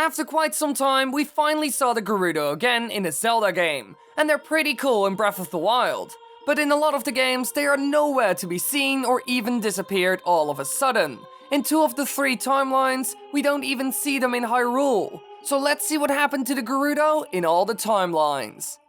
After quite some time, we finally saw the Gerudo again in a Zelda game, and they're pretty cool in Breath of the Wild. But in a lot of the games, they are nowhere to be seen or even disappeared all of a sudden. In 2 of the 3 timelines, we don't even see them in Hyrule. So let's see what happened to the Gerudo in all the timelines.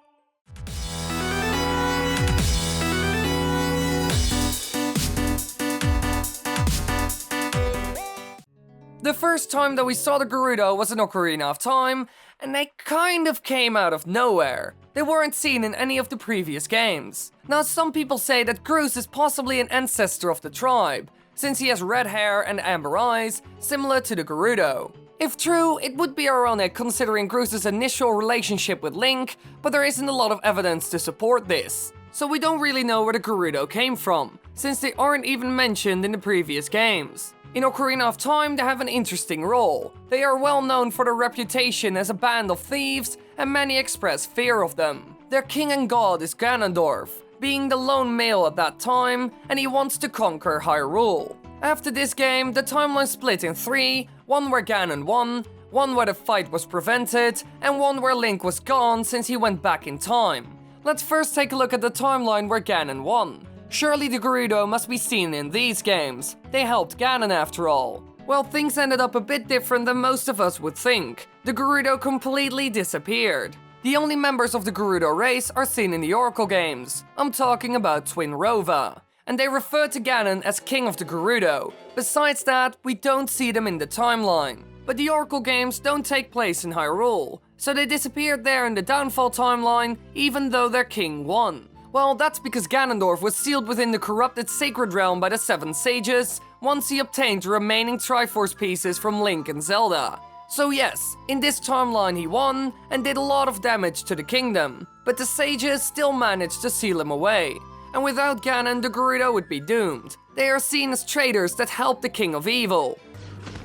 The first time that we saw the Gerudo was in Ocarina of Time, and they kind of came out of nowhere. They weren't seen in any of the previous games. Now, some people say that Groose is possibly an ancestor of the tribe, since he has red hair and amber eyes, similar to the Gerudo. If true, it would be ironic considering Groose's initial relationship with Link, but there isn't a lot of evidence to support this. So we don't really know where the Gerudo came from, since they aren't even mentioned in the previous games. In Ocarina of Time, they have an interesting role. They are well known for their reputation as a band of thieves, and many express fear of them. Their king and god is Ganondorf, being the lone male at that time, and he wants to conquer Hyrule. After this game, the timeline split in 3, one where Ganon won, one where the fight was prevented, and one where Link was gone since he went back in time. Let's first take a look at the timeline where Ganon won. Surely the Gerudo must be seen in these games. They helped Ganon after all. Well, things ended up a bit different than most of us would think. The Gerudo completely disappeared. The only members of the Gerudo race are seen in the Oracle games. I'm talking about Twin Rova. And they refer to Ganon as King of the Gerudo. Besides that, we don't see them in the timeline. But the Oracle games don't take place in Hyrule, so they disappeared there in the Downfall timeline, even though their king won. Well, that's because Ganondorf was sealed within the corrupted Sacred Realm by the 7 Sages once he obtained the remaining Triforce pieces from Link and Zelda. So yes, in this timeline he won and did a lot of damage to the kingdom, but the Sages still managed to seal him away. And without Ganon, the Gerudo would be doomed. They are seen as traitors that help the King of Evil.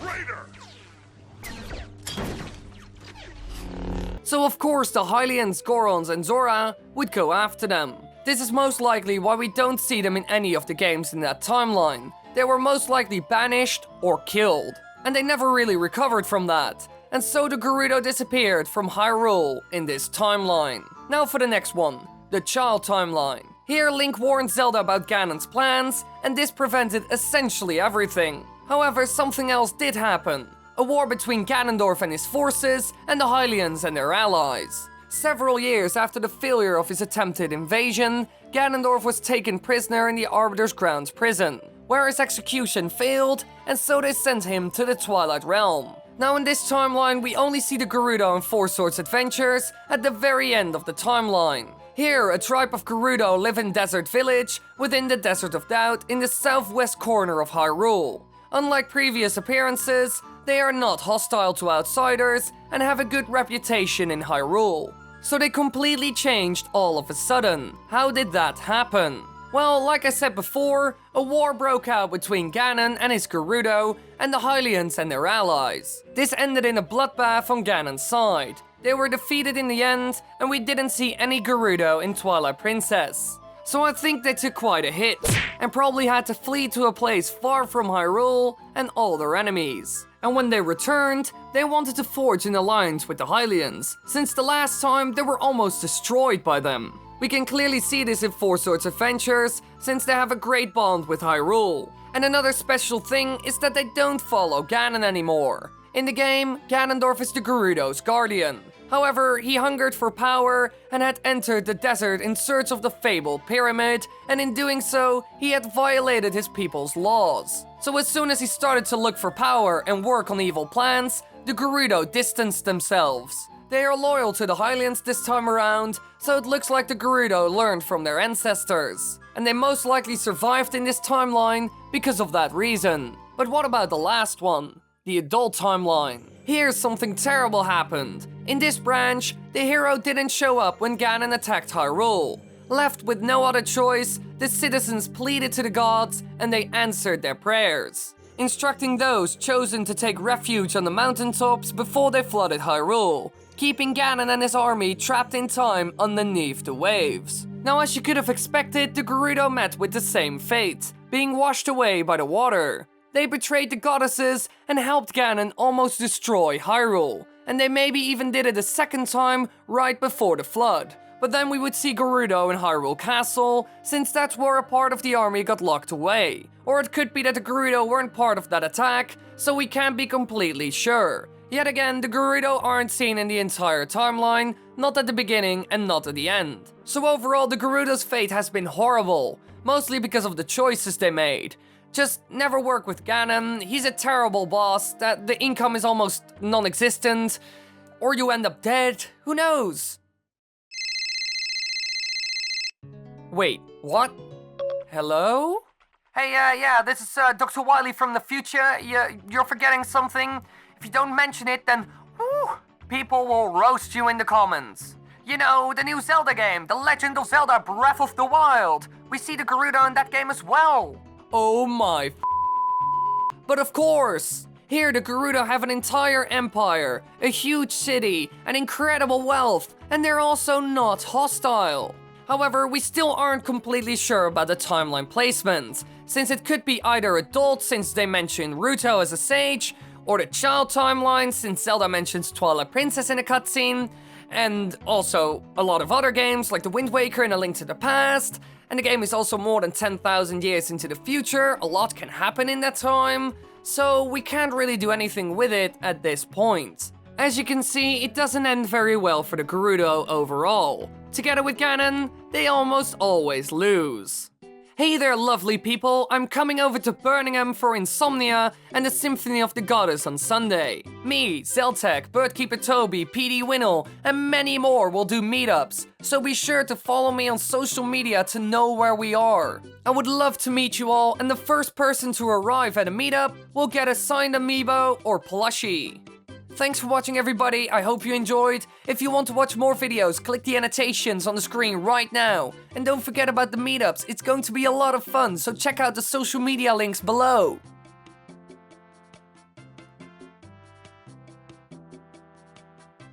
Traitor! So of course the Hylians, Gorons and Zora would go after them. This is most likely why we don't see them in any of the games in that timeline. They were most likely banished or killed, and they never really recovered from that. And so the Gerudo disappeared from Hyrule in this timeline. Now for the next one, the Child timeline. Here Link warned Zelda about Ganon's plans, and this prevented essentially everything. However, something else did happen. A war between Ganondorf and his forces, and the Hylians and their allies. Several years after the failure of his attempted invasion, Ganondorf was taken prisoner in the Arbiter's Grounds prison, where his execution failed, and so they sent him to the Twilight Realm. Now in this timeline, we only see the Gerudo and Four Swords adventures at the very end of the timeline. Here, a tribe of Gerudo live in Desert Village, within the Desert of Doubt in the southwest corner of Hyrule. Unlike previous appearances, they are not hostile to outsiders and have a good reputation in Hyrule. So they completely changed all of a sudden. How did that happen? Well, like I said before, a war broke out between Ganon and his Gerudo and the Hylians and their allies. This ended in a bloodbath on Ganon's side. They were defeated in the end, and we didn't see any Gerudo in Twilight Princess. So I think they took quite a hit, and probably had to flee to a place far from Hyrule and all their enemies. And when they returned, they wanted to forge an alliance with the Hylians, since the last time they were almost destroyed by them. We can clearly see this in Four Swords Adventures, since they have a great bond with Hyrule. And another special thing is that they don't follow Ganon anymore. In the game, Ganondorf is the Gerudo's guardian. However, he hungered for power and had entered the desert in search of the fabled pyramid, and in doing so, he had violated his people's laws. So as soon as he started to look for power and work on evil plans, the Gerudo distanced themselves. They are loyal to the Hylians this time around, so it looks like the Gerudo learned from their ancestors. And they most likely survived in this timeline because of that reason. But what about the last one? The adult timeline. Here something terrible happened. In this branch, the hero didn't show up when Ganon attacked Hyrule. Left with no other choice, the citizens pleaded to the gods and they answered their prayers, instructing those chosen to take refuge on the mountaintops before they flooded Hyrule, keeping Ganon and his army trapped in time underneath the waves. Now, as you could have expected, the Gerudo met with the same fate, being washed away by the water. They betrayed the goddesses and helped Ganon almost destroy Hyrule, and they maybe even did it a second time right before the flood. But then we would see Gerudo in Hyrule Castle, since that's where a part of the army got locked away. Or it could be that the Gerudo weren't part of that attack, so we can't be completely sure. Yet again, the Gerudo aren't seen in the entire timeline, not at the beginning and not at the end. So overall, the Gerudo's fate has been horrible, mostly because of the choices they made. Just never work with Ganon, he's a terrible boss, that the income is almost non-existent, or you end up dead, who knows? Wait, what? Hello? Hey, yeah, this is Dr.Wily from the future. You're forgetting something. If you don't mention it, then whew, people will roast you in the comments. You know, the new Zelda game, The Legend of Zelda Breath of the Wild. We see the Gerudo in that game as well. Oh my But of course! Here the Gerudo have an entire empire, a huge city, and incredible wealth, and they're also not hostile. However, we still aren't completely sure about the timeline placement, since it could be either adult since they mention Gerudo as a sage, or the child timeline since Zelda mentions Twilight Princess in a cutscene, and also a lot of other games like The Wind Waker and A Link to the Past, and the game is also more than 10,000 years into the future, a lot can happen in that time, so we can't really do anything with it at this point. As you can see, it doesn't end very well for the Gerudo overall. Together with Ganon, they almost always lose. Hey there lovely people, I'm coming over to Birmingham for Insomnia and the Symphony of the Goddess on Sunday. Me, Zeltec, Birdkeeper Toby, PD Winnell, and many more will do meetups, so be sure to follow me on social media to know where we are. I would love to meet you all, and the first person to arrive at a meetup will get a signed amiibo or plushie. Thanks for watching everybody, I hope you enjoyed. If you want to watch more videos, click the annotations on the screen right now. And don't forget about the meetups, it's going to be a lot of fun, so check out the social media links below.